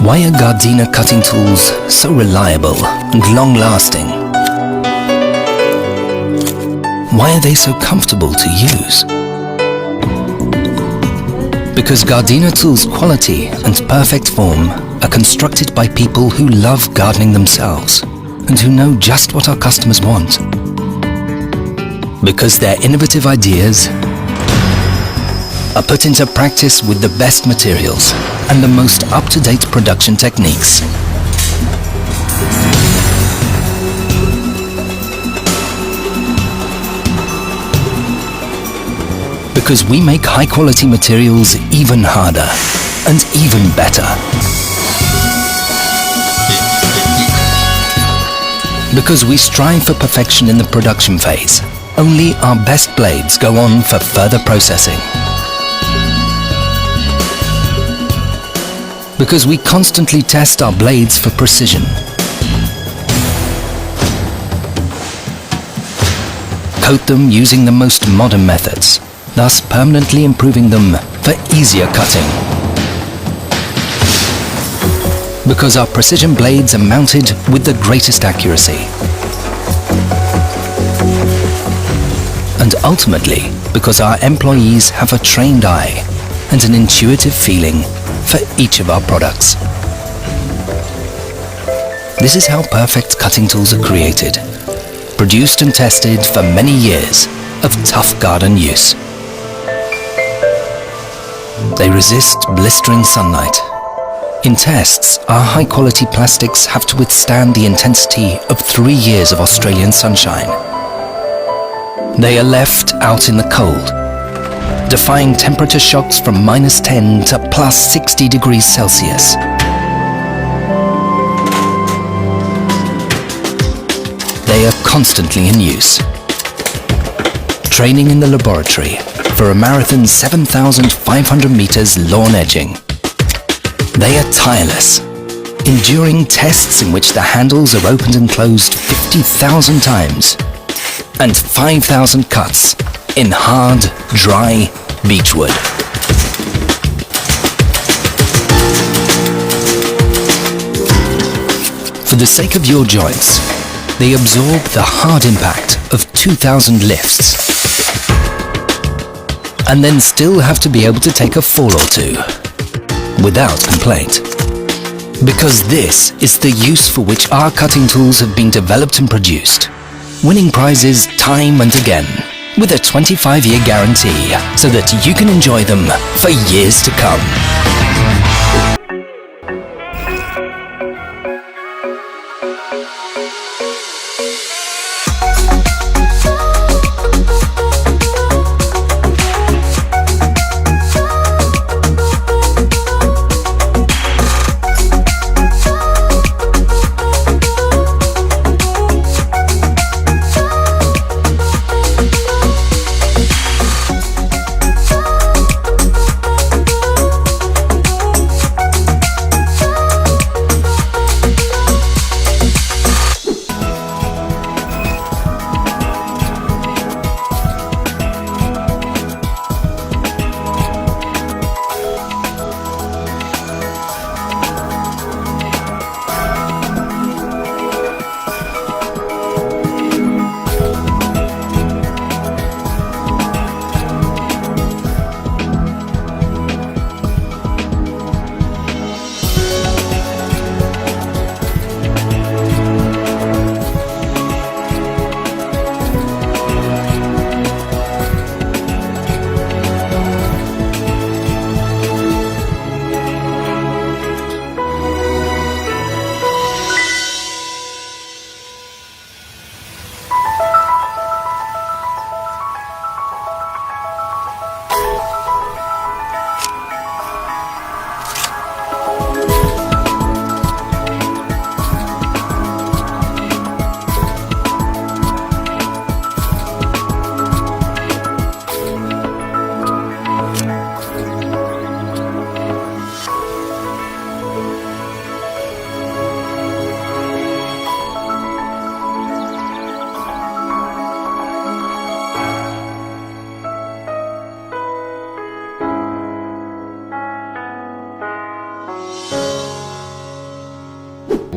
Why are Gardena cutting tools so reliable and long-lasting? Why are they so comfortable to use? Because Gardena tools' quality and perfect form are constructed by people who love gardening themselves and who know just what our customers want. Because their innovative ideas are put into practice with the best materials and the most up-to-date production techniques. Because we make high-quality materials even harder and even better. Because we strive for perfection in the production phase. Only our best blades go on for further processing. Because we constantly test our blades for precision. Coat them using the most modern methods, thus permanently improving them for easier cutting. Because our precision blades are mounted with the greatest accuracy. And ultimately, because our employees have a trained eye and an intuitive feeling for each of our products. This is how perfect cutting tools are created, produced and tested for many years of tough garden use. They resist blistering sunlight. In tests, our high-quality plastics have to withstand the intensity of 3 years of Australian sunshine. They are left out in the cold, defying temperature shocks from -10 to +60 degrees Celsius. They are constantly in use. Training in the laboratory for a marathon 7,500 meters lawn edging. They are tireless, enduring tests in which the handles are opened and closed 50,000 times and 5,000 cuts in hard, dry beechwood. For the sake of your joints, they absorb the hard impact of 2,000 lifts and then still have to be able to take a fall or two without complaint. Because this is the use for which our cutting tools have been developed and produced, winning prizes time and again, with a 25-year guarantee, so that you can enjoy them for years to come.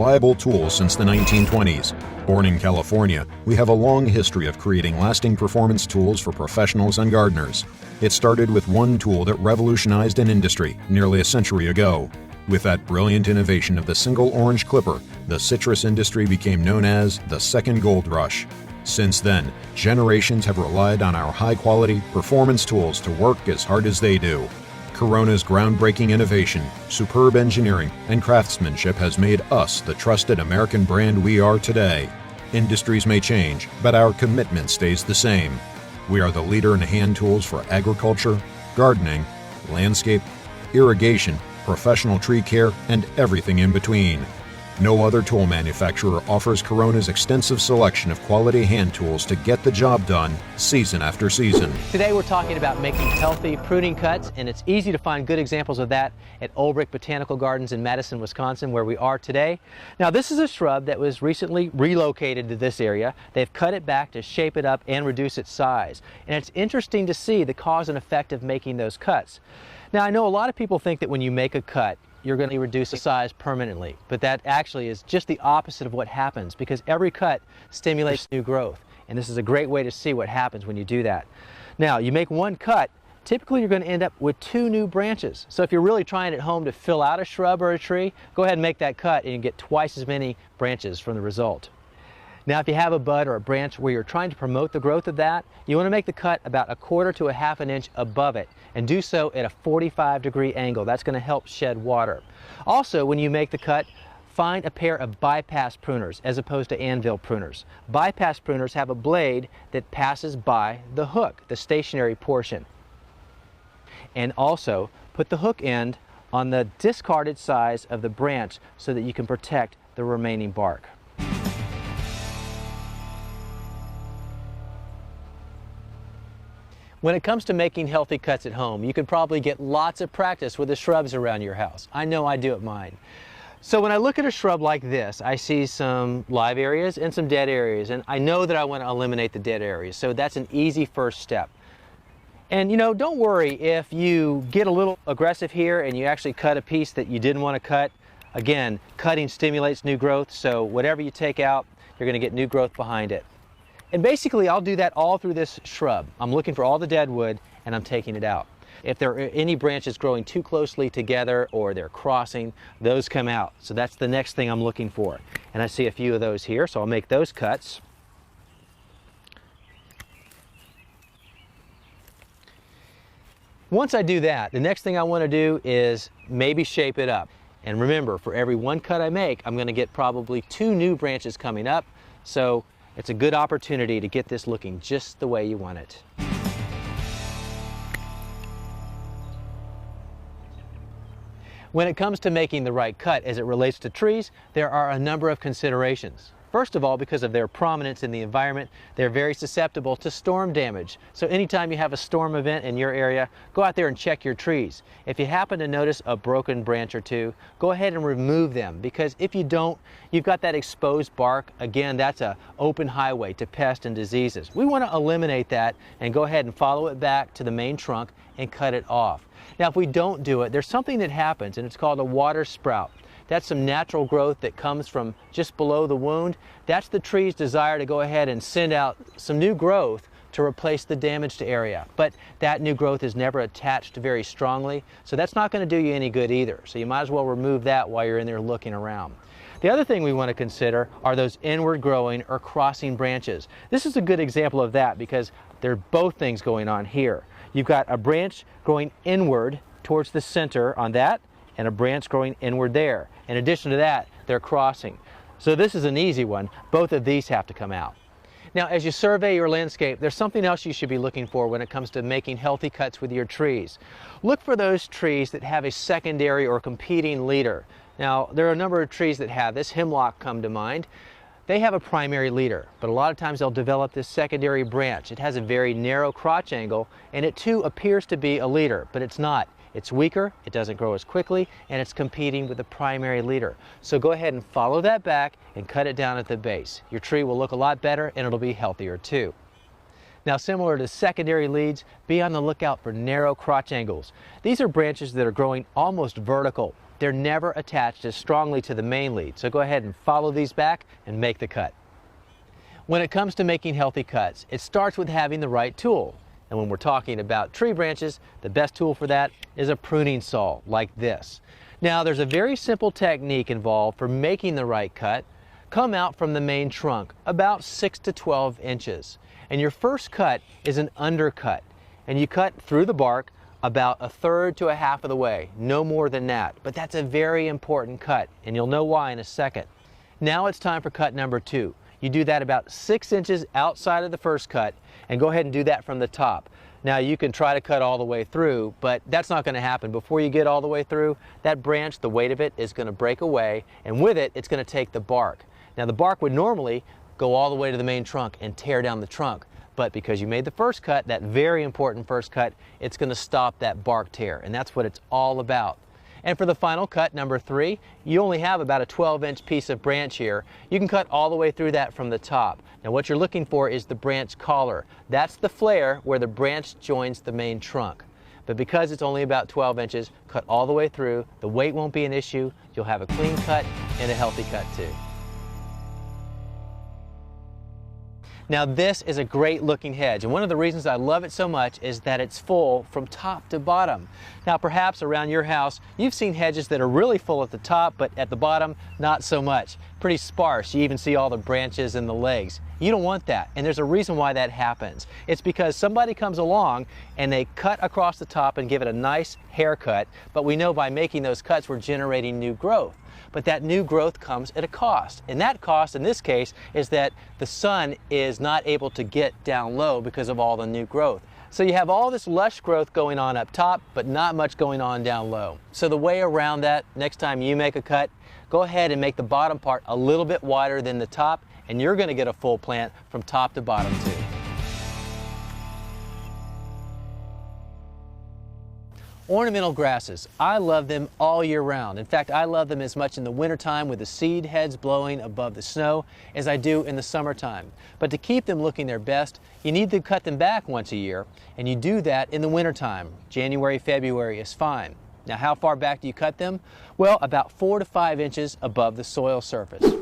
reliable tool since the 1920s. Born in California, we have a long history of creating lasting performance tools for professionals and gardeners. It started with one tool that revolutionized an industry nearly a century ago. With that brilliant innovation of the single orange clipper, the citrus industry became known as the second gold rush. Since then, generations have relied on our high-quality performance tools to work as hard as they do. Corona's groundbreaking innovation, superb engineering, and craftsmanship has made us the trusted American brand we are today. Industries may change, but our commitment stays the same. We are the leader in hand tools for agriculture, gardening, landscape, irrigation, professional tree care, and everything in between. No other tool manufacturer offers Corona's extensive selection of quality hand tools to get the job done season after season. Today we're talking about making healthy pruning cuts, and it's easy to find good examples of that at Old Brick Botanical Gardens in Madison, Wisconsin, where we are today. Now, this is a shrub that was recently relocated to this area. They've cut it back to shape it up and reduce its size. And it's interesting to see the cause and effect of making those cuts. Now, I know a lot of people think that when you make a cut, you're going to reduce the size permanently, but that actually is just the opposite of what happens, because every cut stimulates new growth, and this is a great way to see what happens when you do that. Now, you make one cut, typically you're going to end up with 2 new branches. So if you're really trying at home to fill out a shrub or a tree, go ahead and make that cut and you get twice as many branches from the result. Now, if you have a bud or a branch where you're trying to promote the growth of that, you want to make the cut about 1/4 to 1/2 inch above it, and do so at a 45-degree angle. That's going to help shed water. Also, when you make the cut, find a pair of bypass pruners as opposed to Anvil pruners. Bypass pruners have a blade that passes by the hook, the stationary portion. And also, put the hook end on the discarded size of the branch so that you can protect the remaining bark. When it comes to making healthy cuts at home, you can probably get lots of practice with the shrubs around your house. I know I do at mine. So when I look at a shrub like this, I see some live areas and some dead areas, and I know that I want to eliminate the dead areas, so that's an easy first step. And you know, don't worry if you get a little aggressive here and you actually cut a piece that you didn't want to cut. Again, cutting stimulates new growth, so whatever you take out, you're going to get new growth behind it. And basically, I'll do that all through this shrub. I'm looking for all the dead wood, and I'm taking it out. If there are any branches growing too closely together or they're crossing, those come out. So that's the next thing I'm looking for. And I see a few of those here, so I'll make those cuts. Once I do that, the next thing I want to do is maybe shape it up. And remember, for every one cut I make, I'm going to get probably 2 new branches coming up. So it's a good opportunity to get this looking just the way you want it. When it comes to making the right cut as it relates to trees, there are a number of considerations. First of all, because of their prominence in the environment, they're very susceptible to storm damage. So anytime you have a storm event in your area, go out there and check your trees. If you happen to notice a broken branch or 2, go ahead and remove them, because if you don't, you've got that exposed bark. Again, that's an open highway to pests and diseases. We want to eliminate that and go ahead and follow it back to the main trunk and cut it off. Now, if we don't do it, there's something that happens, and it's called a water sprout. That's some natural growth that comes from just below the wound. That's the tree's desire to go ahead and send out some new growth to replace the damaged area. But that new growth is never attached very strongly, so that's not going to do you any good either. So you might as well remove that while you're in there looking around. The other thing we want to consider are those inward growing or crossing branches. This is a good example of that because there are both things going on here. You've got a branch growing inward towards the center on that, and a branch growing inward there. In addition to that, they're crossing. So this is an easy one. Both of these have to come out. Now, as you survey your landscape, there's something else you should be looking for when it comes to making healthy cuts with your trees. Look for those trees that have a secondary or competing leader. Now, there are a number of trees that have this. Hemlock come to mind. They have a primary leader, but a lot of times they'll develop this secondary branch. It has a very narrow crotch angle, and it too appears to be a leader, but it's not. It's weaker, it doesn't grow as quickly, and it's competing with the primary leader. So go ahead and follow that back and cut it down at the base. Your tree will look a lot better, and it'll be healthier too. Now, similar to secondary leads, be on the lookout for narrow crotch angles. These are branches that are growing almost vertical. they're never attached as strongly to the main lead. So go ahead and follow these back and make the cut. When it comes to making healthy cuts, it starts with having the right tool. And when we're talking about tree branches, the best tool for that is a pruning saw like this. Now, there's a very simple technique involved for making the right cut. Come out from the main trunk about 6 to 12 inches. And your first cut is an undercut. And you cut through the bark about a third to a half of the way, no more than that. But that's a very important cut, and you'll know why in a second. Now it's time for cut number 2. You do that about 6 inches outside of the first cut, and go ahead and do that from the top. Now you can try to cut all the way through, but that's not going to happen. Before you get all the way through, that branch, the weight of it is going to break away, and with it, it's going to take the bark. Now the bark would normally go all the way to the main trunk and tear down the trunk, but because you made the first cut, that very important first cut, it's going to stop that bark tear, and that's what it's all about. And for the final cut, number 3, you only have about a 12-inch piece of branch here. You can cut all the way through that from the top. Now what you're looking for is the branch collar. That's the flare where the branch joins the main trunk. But because it's only about 12 inches, cut all the way through. The weight won't be an issue. You'll have a clean cut and a healthy cut too. Now this is a great looking hedge, and one of the reasons I love it so much is that it's full from top to bottom. Now perhaps around your house you've seen hedges that are really full at the top, but at the bottom not so much. Pretty sparse. You even see all the branches and the legs. You don't want that, and there's a reason why that happens. It's because somebody comes along and they cut across the top and give it a nice haircut, but we know by making those cuts we're generating new growth. But that new growth comes at a cost. And that cost in this case is that the sun is not able to get down low because of all the new growth. So you have all this lush growth going on up top, but not much going on down low. So the way around that, next time you make a cut, go ahead and make the bottom part a little bit wider than the top, and you're going to get a full plant from top to bottom too. Ornamental grasses, I love them all year round. In fact, I love them as much in the wintertime with the seed heads blowing above the snow as I do in the summertime. But to keep them looking their best, you need to cut them back once a year, and you do that in the wintertime. January, February is fine. Now how far back do you cut them? Well, about 4 to 5 inches above the soil surface.